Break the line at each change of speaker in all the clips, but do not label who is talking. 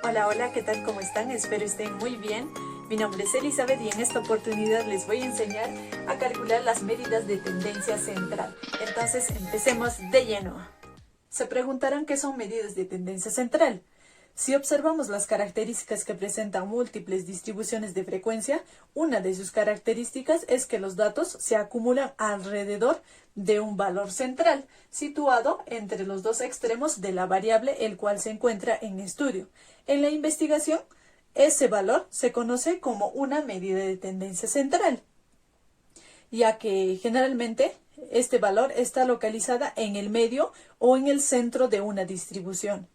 Hola, hola, ¿qué tal? ¿Cómo están? Espero estén muy bien. Mi nombre es Elizabeth y en esta oportunidad les voy a enseñar a calcular las medidas de tendencia central. Entonces, empecemos de lleno. Se preguntarán qué son medidas de tendencia central. Si observamos las características que presentan múltiples distribuciones de frecuencia, una de sus características es que los datos se acumulan alrededor de un valor central, situado entre los dos extremos de la variable el cual se encuentra en estudio. En la investigación, ese valor se conoce como una medida de tendencia central, ya que generalmente este valor está localizada en el medio o en el centro de una distribución.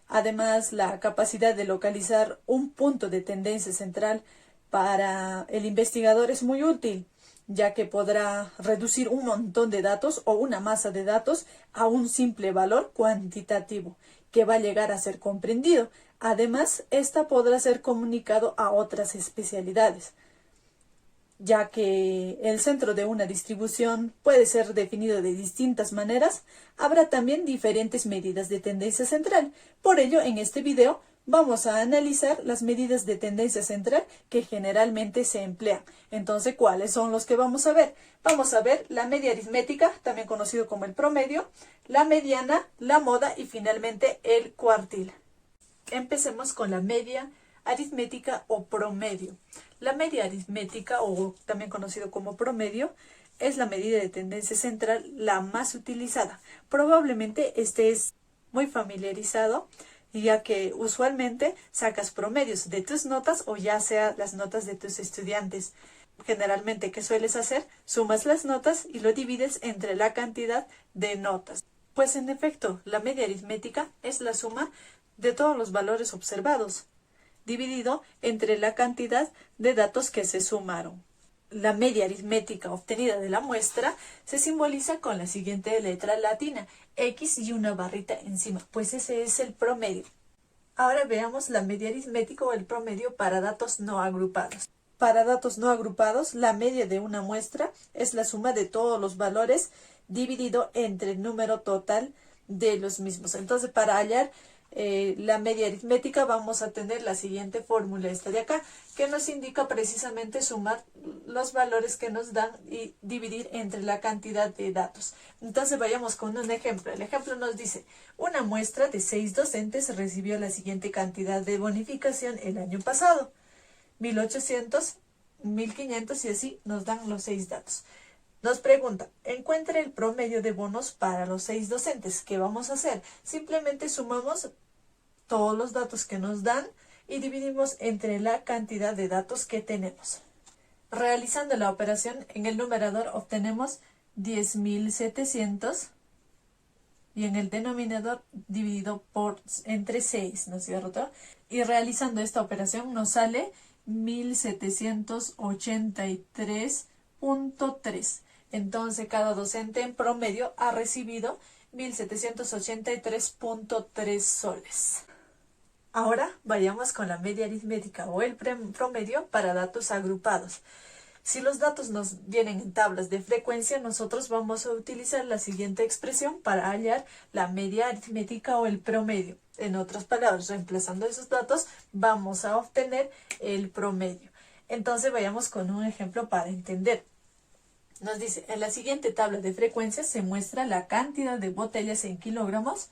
Además, la capacidad de localizar un punto de tendencia central para el investigador es muy útil, ya que podrá reducir un montón de datos o una masa de datos a un simple valor cuantitativo que va a llegar a ser comprendido. Además, esta podrá ser comunicado a otras especialidades, ya que el centro de una distribución puede ser definido de distintas maneras. Habrá también diferentes medidas de tendencia central. Por ello, en este video vamos a analizar las medidas de tendencia central que generalmente se emplean. Entonces, ¿cuáles son los que vamos a ver? Vamos a ver la media aritmética, también conocido como el promedio, la mediana, la moda y finalmente el cuartil. Empecemos con la media aritmética o promedio. La media aritmética, o también conocido como promedio, es la medida de tendencia central la más utilizada. Probablemente estés muy familiarizado, ya que usualmente sacas promedios de tus notas o ya sea las notas de tus estudiantes. Generalmente, ¿qué sueles hacer? Sumas las notas y lo divides entre la cantidad de notas. Pues en efecto, la media aritmética es la suma de todos los valores observados, dividido entre la cantidad de datos que se sumaron. La media aritmética obtenida de la muestra se simboliza con la siguiente letra latina, X y una barrita encima, pues ese es el promedio. Ahora veamos la media aritmética o el promedio para datos no agrupados. Para datos no agrupados, la media de una muestra es la suma de todos los valores dividido entre el número total de los mismos. Entonces, para hallar la media aritmética vamos a tener la siguiente fórmula, esta de acá, que nos indica precisamente sumar los valores que nos dan y dividir entre la cantidad de datos. Entonces vayamos con un ejemplo. El ejemplo nos dice, una muestra de 6 docentes recibió la siguiente cantidad de bonificación el año pasado, 1800, 1500 y así nos dan los 6 datos. Nos pregunta, encuentre el promedio de bonos para los 6 docentes. ¿Qué vamos a hacer? Simplemente sumamos todos los datos que nos dan y dividimos entre la cantidad de datos que tenemos. Realizando la operación, en el numerador obtenemos 10.700 y en el denominador dividido entre 6, ¿no es cierto? Y realizando esta operación nos sale 1783.3. Entonces, cada docente en promedio ha recibido 1783.3 soles. Ahora vayamos con la media aritmética o el promedio para datos agrupados. Si los datos nos vienen en tablas de frecuencia, nosotros vamos a utilizar la siguiente expresión para hallar la media aritmética o el promedio. En otras palabras, reemplazando esos datos, vamos a obtener el promedio. Entonces, vayamos con un ejemplo para entender. Nos dice, en la siguiente tabla de frecuencias se muestra la cantidad de botellas en kilogramos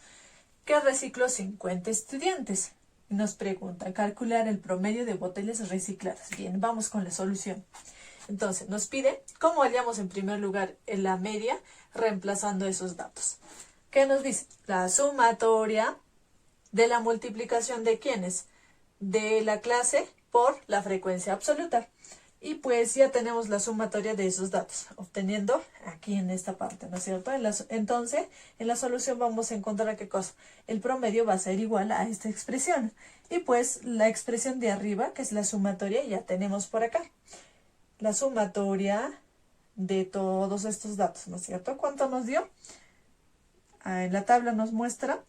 que recicló 50 estudiantes. Nos pregunta, calcular el promedio de botellas recicladas. Bien, vamos con la solución. Entonces, nos pide cómo hallamos en primer lugar en la media reemplazando esos datos. ¿Qué nos dice? La sumatoria de la multiplicación de ¿quiénes? De la clase por la frecuencia absoluta. Y pues ya tenemos la sumatoria de esos datos, obteniendo aquí en esta parte, ¿no es cierto? Entonces, en la solución vamos a encontrar ¿qué cosa? El promedio va a ser igual a esta expresión. Y pues la expresión de arriba, que es la sumatoria, ya tenemos por acá. La sumatoria de todos estos datos, ¿no es cierto? ¿Cuánto nos dio? En la tabla nos muestra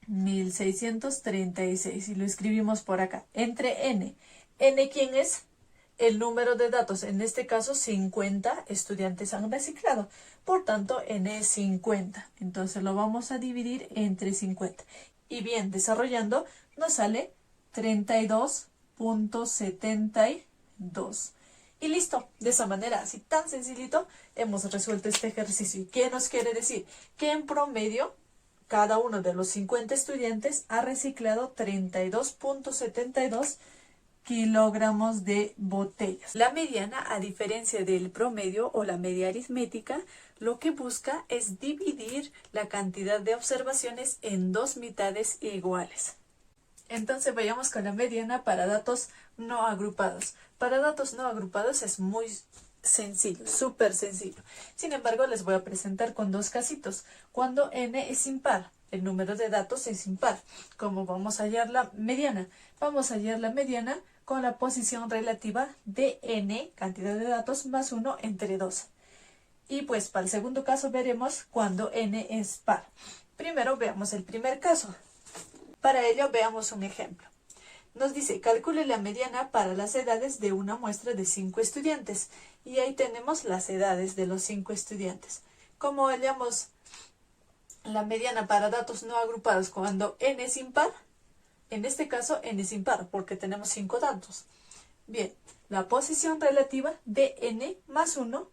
1636 y lo escribimos por acá. Entre n. ¿N quién es? El número de datos, en este caso 50 estudiantes han reciclado, por tanto n es 50, entonces lo vamos a dividir entre 50. Y bien, desarrollando, nos sale 32.72. Y listo, de esa manera, así tan sencillito, hemos resuelto este ejercicio. ¿Y qué nos quiere decir? Que en promedio, cada uno de los 50 estudiantes ha reciclado 32.72 kilogramos de botellas. La mediana, a diferencia del promedio o la media aritmética, lo que busca es dividir la cantidad de observaciones en dos mitades iguales. Entonces vayamos con la mediana para datos no agrupados. Para datos no agrupados es muy sencillo, súper sencillo. Sin embargo, les voy a presentar con dos casitos. Cuando n es impar, el número de datos es impar. ¿Cómo vamos a hallar la mediana? Vamos a hallar la mediana con la posición relativa de n, cantidad de datos, más 1 entre 2. Y pues para el segundo caso veremos cuando n es par. Primero veamos el primer caso. Para ello veamos un ejemplo. Nos dice, calcule la mediana para las edades de una muestra de 5 estudiantes. Y ahí tenemos las edades de los 5 estudiantes. ¿Cómo hallamos la mediana para datos no agrupados cuando n es impar? En este caso n es impar porque tenemos 5 datos. Bien, la posición relativa de n más 1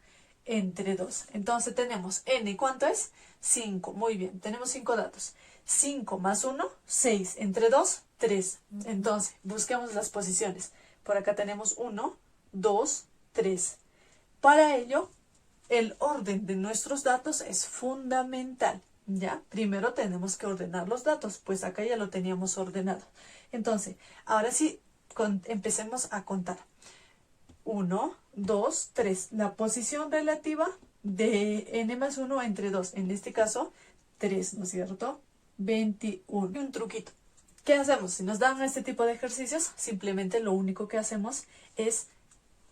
entre 2. Entonces tenemos n, ¿cuánto es? 5. Muy bien, tenemos 5 datos. 5 más 1, 6. Entre 2, 3. Entonces, busquemos las posiciones. Por acá tenemos 1, 2, 3. Para ello, el orden de nuestros datos es fundamental. ¿Ya? Primero tenemos que ordenar los datos, pues acá ya lo teníamos ordenado. Entonces, ahora sí, empecemos a contar. 1, 2, 3. La posición relativa de n más 1 entre 2. En este caso, 3, ¿no es cierto? 21. Y un truquito. ¿Qué hacemos? Si nos dan este tipo de ejercicios, simplemente lo único que hacemos es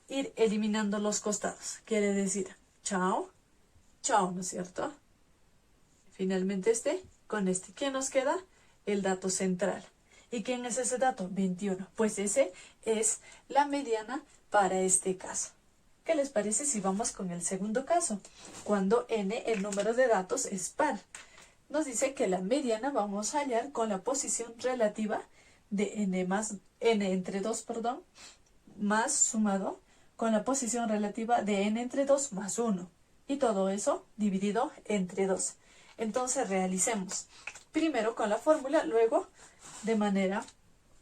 ir eliminando los costados. Quiere decir, chao, chao, ¿no es cierto? Finalmente con este. ¿Qué nos queda? El dato central. ¿Y quién es ese dato? 21. Pues ese es la mediana para este caso. ¿Qué les parece si vamos con el segundo caso? Cuando n, el número de datos, es par. Nos dice que la mediana vamos a hallar con la posición relativa de n entre 2, más sumado con la posición relativa de n entre 2 más 1. Y todo eso dividido entre 2. Entonces realicemos primero con la fórmula, luego de manera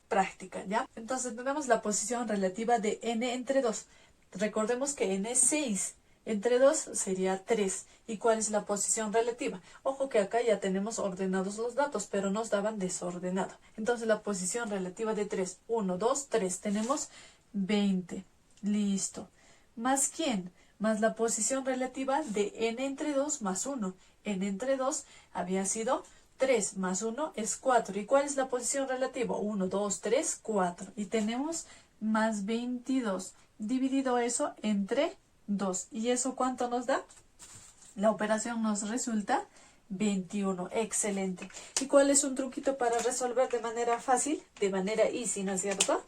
práctica, ¿ya? Entonces tenemos la posición relativa de n entre 2. Recordemos que n es 6. Entre 2 sería 3. ¿Y cuál es la posición relativa? Ojo que acá ya tenemos ordenados los datos, pero nos daban desordenado. Entonces la posición relativa de 3, 1, 2, 3. Tenemos 20. Listo. ¿Más quién? Más la posición relativa de n entre 2 más 1. n entre 2 había sido 3 más 1 es 4. ¿Y cuál es la posición relativa? 1, 2, 3, 4. Y tenemos más 22. Dividido eso entre 2. ¿Y eso cuánto nos da? La operación nos resulta 21. Excelente. ¿Y cuál es un truquito para resolver de manera fácil? De manera easy, ¿no es cierto?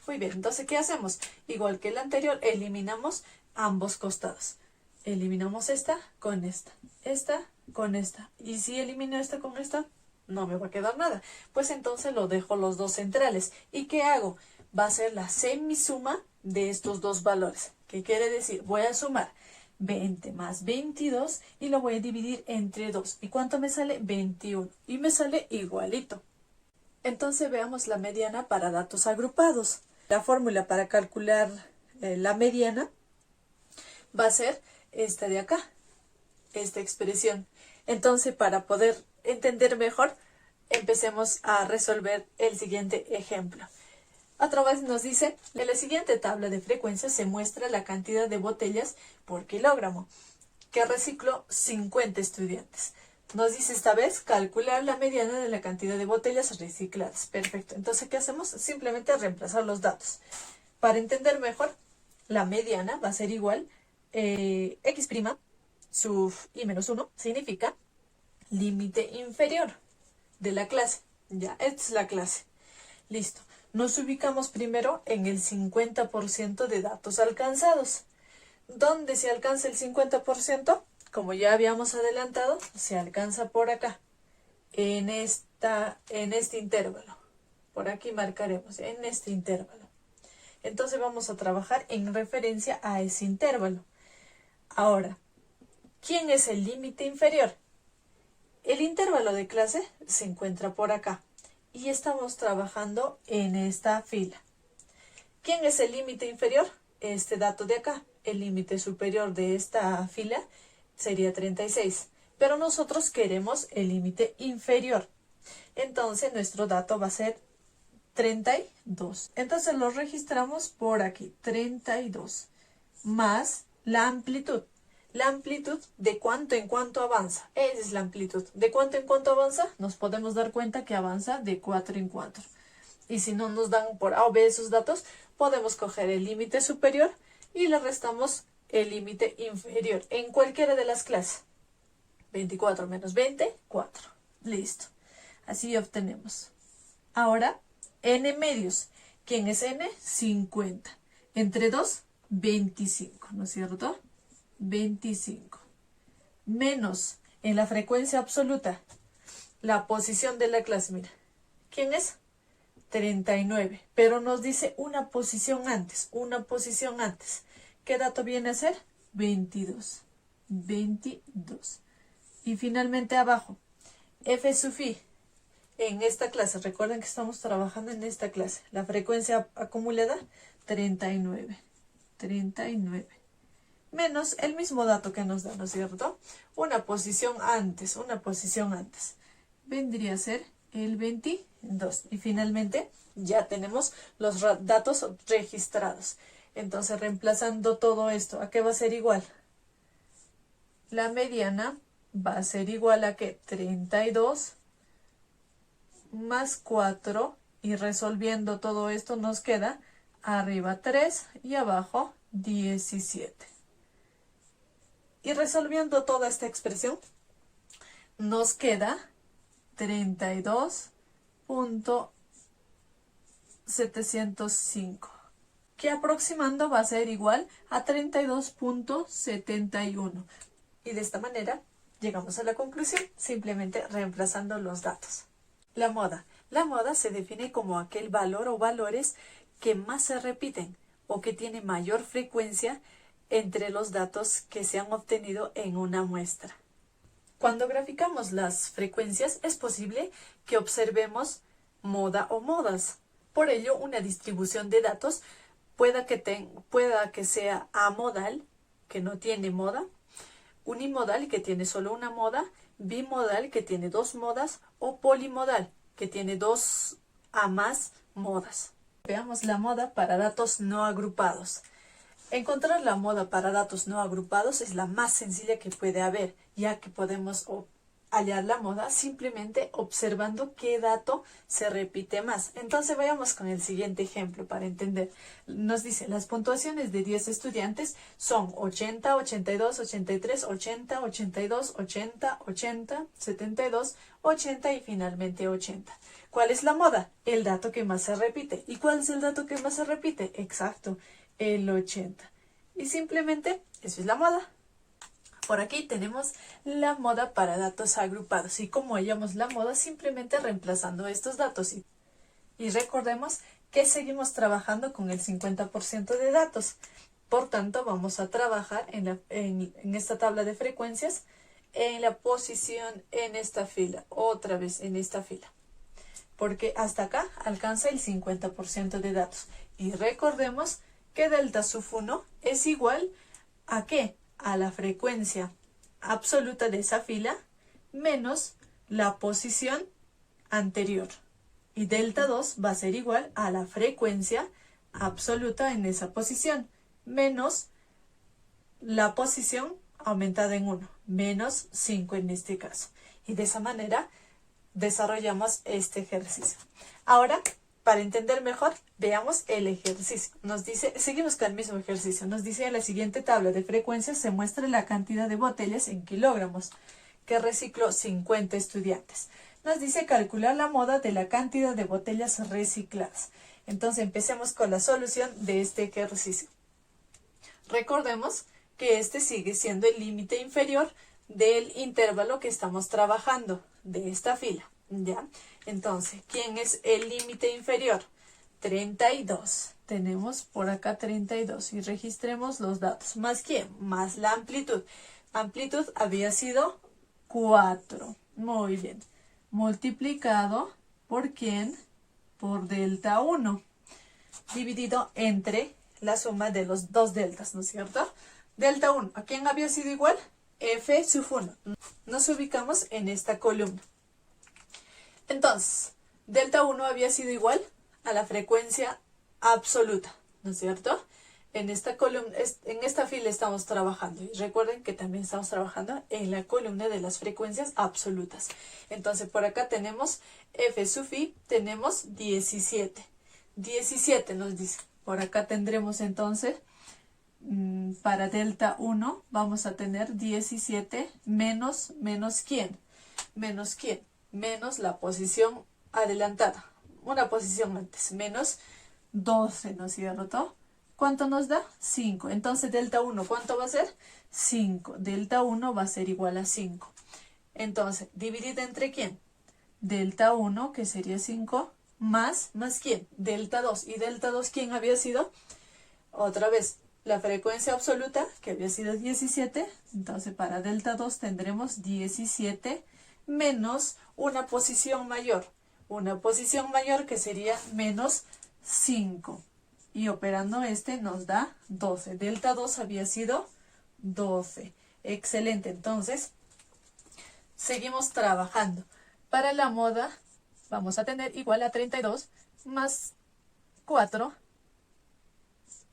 Muy bien. Entonces, ¿qué hacemos? Igual que el anterior, eliminamos ambos costados. Eliminamos esta con esta. Esta con esta. Y si elimino esta con esta, no me va a quedar nada. Pues entonces lo dejo los dos centrales. ¿Y qué hago? Va a ser la semisuma de estos dos valores. ¿Qué quiere decir? Voy a sumar 20 más 22 y lo voy a dividir entre 2. ¿Y cuánto me sale? 21. Y me sale igualito. Entonces veamos la mediana para datos agrupados. La fórmula para calcular la mediana va a ser esta de acá, esta expresión. Entonces, para poder entender mejor, empecemos a resolver el siguiente ejemplo. Otra vez nos dice, en la siguiente tabla de frecuencias se muestra la cantidad de botellas por kilogramo que recicló 50 estudiantes. Nos dice esta vez calcular la mediana de la cantidad de botellas recicladas. Perfecto. Entonces, ¿qué hacemos? Simplemente reemplazar los datos. Para entender mejor, la mediana va a ser igual x' sub i menos 1 significa límite inferior de la clase. Ya, esta es la clase. Listo. Nos ubicamos primero en el 50% de datos alcanzados. ¿Dónde se alcanza el 50%? Como ya habíamos adelantado, se alcanza por acá, en este intervalo. Por aquí marcaremos en este intervalo. Entonces vamos a trabajar en referencia a ese intervalo. Ahora, ¿quién es el límite inferior? El intervalo de clase se encuentra por acá y estamos trabajando en esta fila. ¿Quién es el límite inferior? Este dato de acá. El límite superior de esta fila sería 36, pero nosotros queremos el límite inferior. Entonces nuestro dato va a ser 32. Entonces lo registramos por aquí, 32, más la amplitud. La amplitud de cuánto en cuánto avanza. Esa es la amplitud. ¿De cuánto en cuánto avanza? Nos podemos dar cuenta que avanza de 4 en 4. Y si no nos dan por A o B esos datos, podemos coger el límite superior y le restamos el límite inferior en cualquiera de las clases. 24 menos 20, 4. Listo. Así obtenemos. Ahora, n medios. ¿Quién es n? 50. Entre 2, 25, ¿no es cierto? 25. Menos, en la frecuencia absoluta, la posición de la clase, mira. ¿Quién es? 39. Pero nos dice una posición antes, una posición antes. ¿Qué dato viene a ser? 22. 22. Y finalmente abajo, f sub i. En esta clase, recuerden que estamos trabajando en esta clase. La frecuencia acumulada, 39. 39. Menos el mismo dato que nos da, ¿no es cierto? Una posición antes, vendría a ser el 22. Y finalmente ya tenemos los datos registrados. Entonces, reemplazando todo esto, ¿a qué va a ser igual? La mediana va a ser igual a que 32 más 4, y resolviendo todo esto nos queda arriba 3 y abajo 17. Y resolviendo toda esta expresión, nos queda 32.705, que aproximando va a ser igual a 32.71. Y de esta manera llegamos a la conclusión, simplemente reemplazando los datos. La moda. La moda se define como aquel valor o valores que más se repiten o que tiene mayor frecuencia entre los datos que se han obtenido en una muestra. Cuando graficamos las frecuencias es posible que observemos moda o modas. Por ello, una distribución de datos pueda que sea amodal, que no tiene moda, unimodal, que tiene solo una moda, bimodal, que tiene 2 modas, o polimodal, que tiene 2 a más modas. Veamos la moda para datos no agrupados. Encontrar la moda para datos no agrupados es la más sencilla que puede haber, ya que podemos hallar la moda simplemente observando qué dato se repite más. Entonces vayamos con el siguiente ejemplo para entender. Nos dice, las puntuaciones de 10 estudiantes son 80, 82, 83, 80, 82, 80, 80, 72, 80 y finalmente 80. ¿Cuál es la moda? El dato que más se repite. ¿Y cuál es el dato que más se repite? Exacto, el 80. Y simplemente, eso es la moda. Por aquí tenemos la moda para datos agrupados. Y como hallamos la moda, simplemente reemplazando estos datos. Y recordemos que seguimos trabajando con el 50% de datos. Por tanto, vamos a trabajar en esta tabla de frecuencias, en la posición en esta fila, otra vez en esta fila. Porque hasta acá alcanza el 50% de datos. Y recordemos que delta sub 1 es igual a ¿qué? A la frecuencia absoluta de esa fila menos la posición anterior. Y delta 2 va a ser igual a la frecuencia absoluta en esa posición menos la posición aumentada en 1, menos 5 en este caso. Y de esa manera desarrollamos este ejercicio. Ahora, para entender mejor, veamos el ejercicio. Nos dice, seguimos con el mismo ejercicio. Nos dice en la siguiente tabla de frecuencias se muestra la cantidad de botellas en kilogramos que recicló 50 estudiantes. Nos dice calcular la moda de la cantidad de botellas recicladas. Entonces empecemos con la solución de este ejercicio. Recordemos que este sigue siendo el límite inferior del intervalo que estamos trabajando de esta fila, ¿ya? Entonces, ¿quién es el límite inferior? 32. Tenemos por acá 32 y registremos los datos. ¿Más quién? Más la amplitud. Amplitud había sido 4. Muy bien. Multiplicado por quién? Por delta 1. Dividido entre la suma de los dos deltas, ¿no es cierto? Delta 1. ¿A quién había sido igual? F sub 1. Nos ubicamos en esta columna. Entonces, delta 1 había sido igual a la frecuencia absoluta, ¿no es cierto? En esta columna, en esta fila estamos trabajando. Y recuerden que también estamos trabajando en la columna de las frecuencias absolutas. Entonces, por acá tenemos F sub i, tenemos 17. 17 nos dice. Por acá tendremos entonces, para delta 1, vamos a tener 17 menos ¿quién? Menos ¿quién? Menos la posición adelantada, una posición antes, menos 12, ¿no es cierto? ¿Cuánto nos da? 5. Entonces, delta 1, ¿cuánto va a ser? 5. Delta 1 va a ser igual a 5. Entonces, dividida entre ¿quién? Delta 1, que sería 5, más ¿quién? Delta 2. ¿Y delta 2 quién había sido? Otra vez, la frecuencia absoluta, que había sido 17. Entonces, para delta 2 tendremos 17 menos una posición mayor. Una posición mayor que sería menos 5. Y operando este nos da 12. Delta 2 había sido 12. Excelente. Entonces, seguimos trabajando. Para la moda vamos a tener igual a 32 más 4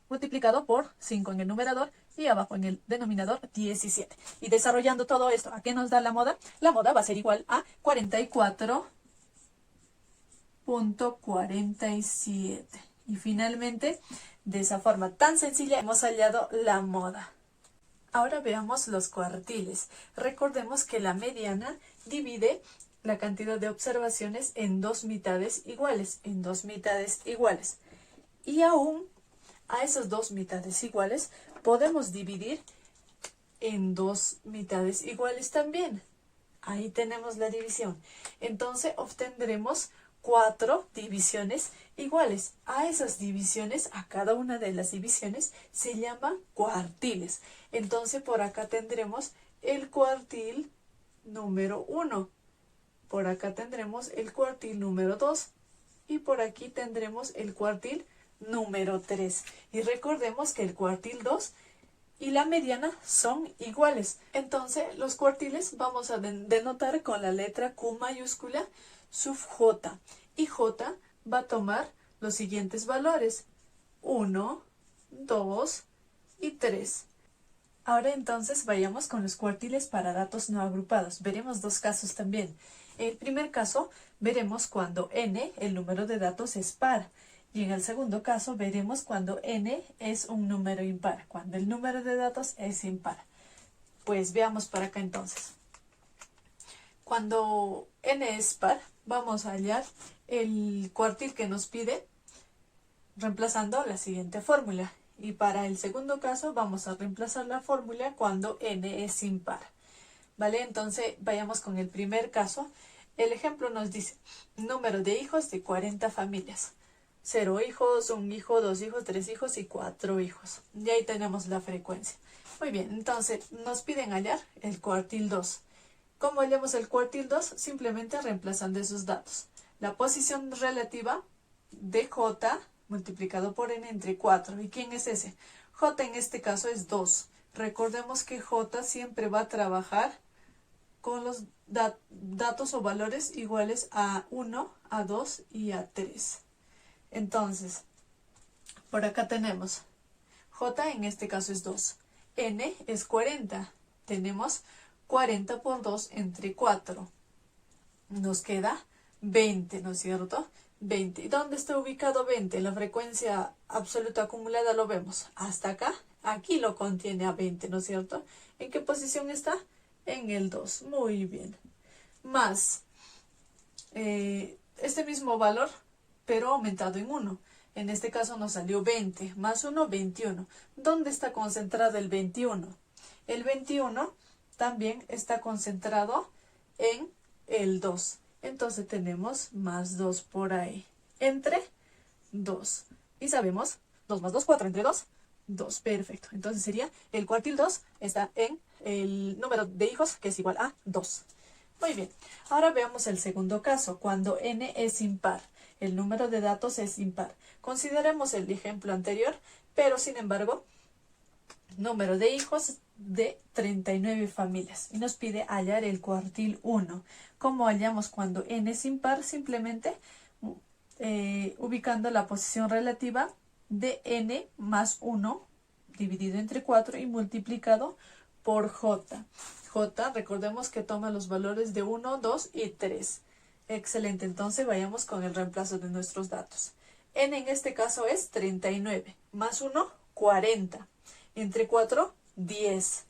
multiplicado por 5 en el numerador y abajo en el denominador 17. Y desarrollando todo esto, ¿a qué nos da la moda? La moda va a ser igual a 44.47. Y finalmente, de esa forma tan sencilla, hemos hallado la moda. Ahora veamos los cuartiles. Recordemos que la mediana divide la cantidad de observaciones en dos mitades iguales, Y aún a esas dos mitades iguales podemos dividir en dos mitades iguales también. Ahí tenemos la división. Entonces obtendremos 4 divisiones iguales. A esas divisiones, a cada una de las divisiones, se llaman cuartiles. Entonces por acá tendremos el cuartil número 1. Por acá tendremos el cuartil número 2. Y por aquí tendremos el cuartil número 3. Y recordemos que el cuartil 2 y la mediana son iguales. Entonces, los cuartiles vamos a denotar con la letra Q mayúscula sub J. Y J va a tomar los siguientes valores: 1, 2 y 3. Ahora entonces vayamos con los cuartiles para datos no agrupados. Veremos dos casos también. En el primer caso, veremos cuando n, el número de datos, es par. Y en el segundo caso veremos cuando n es un número impar, cuando el número de datos es impar. Pues veamos para acá entonces. Cuando n es par, vamos a hallar el cuartil que nos pide reemplazando la siguiente fórmula. Y para el segundo caso vamos a reemplazar la fórmula cuando n es impar. ¿Vale? Entonces vayamos con el primer caso. El ejemplo nos dice número de hijos de 40 familias. 0 hijos, 1 hijo, 2 hijos, 3 hijos y 4 hijos. Y ahí tenemos la frecuencia. Muy bien, entonces nos piden hallar el cuartil 2. ¿Cómo hallamos el cuartil 2? Simplemente reemplazando esos datos. La posición relativa de J multiplicado por n entre 4. ¿Y quién es ese? J en este caso es 2. Recordemos que J siempre va a trabajar con los datos o valores iguales a 1, a 2 y a 3. Entonces, por acá tenemos J en este caso es 2. N es 40. Tenemos 40 por 2 entre 4. Nos queda 20, ¿no es cierto? 20. ¿Dónde está ubicado 20? La frecuencia absoluta acumulada lo vemos. Hasta acá. Aquí lo contiene a 20, ¿no es cierto? ¿En qué posición está? En el 2. Muy bien. Más este mismo valor, pero aumentado en 1. En este caso nos salió 20, más 1, 21. ¿Dónde está concentrado el 21? El 21 también está concentrado en el 2. Entonces tenemos más 2 por ahí, entre 2. Y sabemos, 2 más 2, 4, entre 2, 2. Perfecto. Entonces sería el cuartil 2 está en el número de hijos, que es igual a 2. Muy bien. Ahora veamos el segundo caso, cuando n es impar. El número de datos es impar. Consideremos el ejemplo anterior, pero sin embargo, número de hijos de 39 familias. Y nos pide hallar el cuartil 1. ¿Cómo hallamos cuando n es impar? Simplemente ubicando la posición relativa de n más 1 dividido entre 4 y multiplicado por j. J, recordemos que toma los valores de 1, 2 y 3. Excelente, entonces vayamos con el reemplazo de nuestros datos. N en este caso es 39, más 1, 40. Entre 4, 10.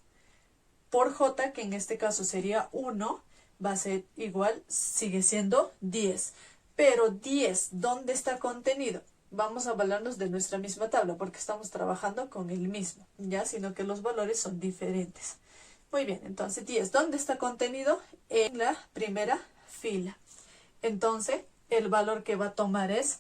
Por J, que en este caso sería 1, va a ser igual, sigue siendo 10. Pero 10, ¿dónde está contenido? Vamos a valernos de nuestra misma tabla porque estamos trabajando con el mismo, ya, sino que los valores son diferentes. Muy bien, entonces 10, ¿dónde está contenido? En la primera fila. Entonces, el valor que va a tomar es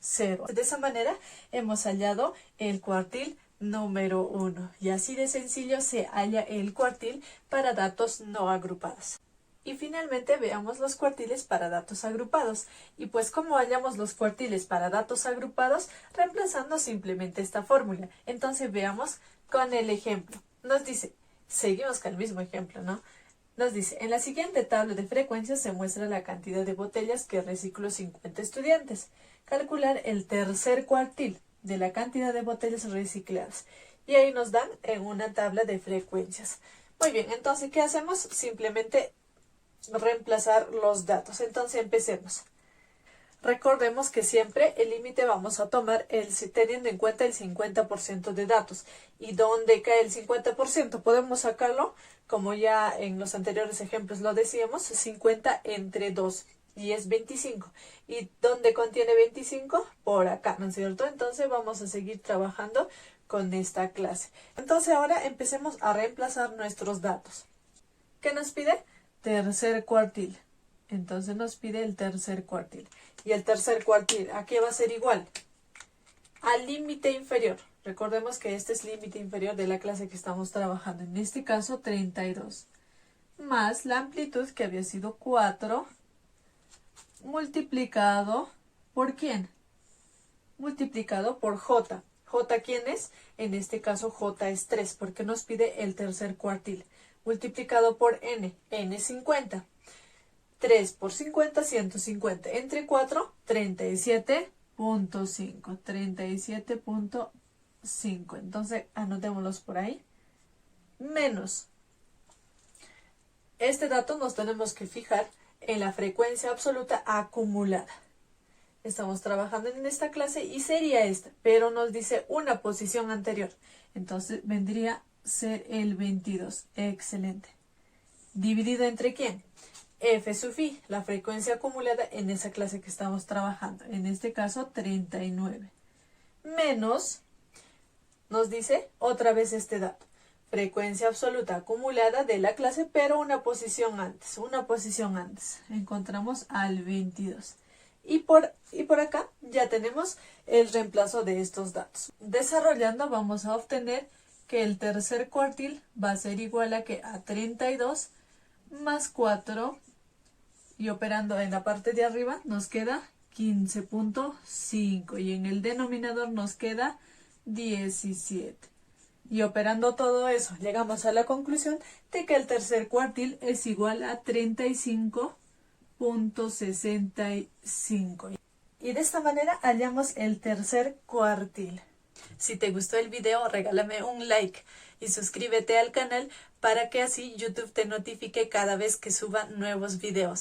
0. De esa manera, hemos hallado el cuartil número 1. Y así de sencillo se halla el cuartil para datos no agrupados. Y finalmente veamos los cuartiles para datos agrupados. Y pues, ¿cómo hallamos los cuartiles para datos agrupados? Reemplazando simplemente esta fórmula. Entonces veamos con el ejemplo. Nos dice, seguimos con el mismo ejemplo, ¿no? Nos dice, en la siguiente tabla de frecuencias se muestra la cantidad de botellas que recicló 50 estudiantes. Calcular el tercer cuartil de la cantidad de botellas recicladas. Y ahí nos dan en una tabla de frecuencias. Muy bien, entonces, ¿qué hacemos? Simplemente reemplazar los datos. Entonces, empecemos. Recordemos que siempre el límite vamos a tomar teniendo en cuenta el 50% de datos. ¿Y dónde cae el 50%? Podemos sacarlo, como ya en los anteriores ejemplos lo decíamos, 50 entre 2 y es 25. ¿Y dónde contiene 25? Por acá, ¿no es cierto? Entonces vamos a seguir trabajando con esta clase. Entonces ahora empecemos a reemplazar nuestros datos. ¿Qué nos pide? Tercer cuartil. Entonces nos pide el tercer cuartil. Y el tercer cuartil, ¿a qué va a ser igual? Al límite inferior. Recordemos que este es límite inferior de la clase que estamos trabajando. En este caso, 32. Más la amplitud, que había sido 4, multiplicado ¿por quién? Multiplicado por j. ¿J quién es? En este caso, j es 3, porque nos pide el tercer cuartil. Multiplicado por n. N es 50. 3 por 50, 150. Entre 4, 37.5. 37.5. Entonces, anotémoslos por ahí. Menos. Este dato nos tenemos que fijar en la frecuencia absoluta acumulada. Estamos trabajando en esta clase y sería esta, pero nos dice una posición anterior. Entonces, vendría a ser el 22. Excelente. ¿Dividido entre quién? F sub i, la frecuencia acumulada en esa clase que estamos trabajando. En este caso, 39. Menos, nos dice otra vez este dato. Frecuencia absoluta acumulada de la clase, pero una posición antes. Una posición antes. Encontramos al 22. Y por acá ya tenemos el reemplazo de estos datos. Desarrollando vamos a obtener que el tercer cuartil va a ser igual a 32 más 4 y operando en la parte de arriba nos queda 15.5 y en el denominador nos queda 17. Y operando todo eso llegamos a la conclusión de que el tercer cuartil es igual a 35.65. Y de esta manera hallamos el tercer cuartil. Si te gustó el video, regálame un like y suscríbete al canal para que así YouTube te notifique cada vez que suba nuevos videos.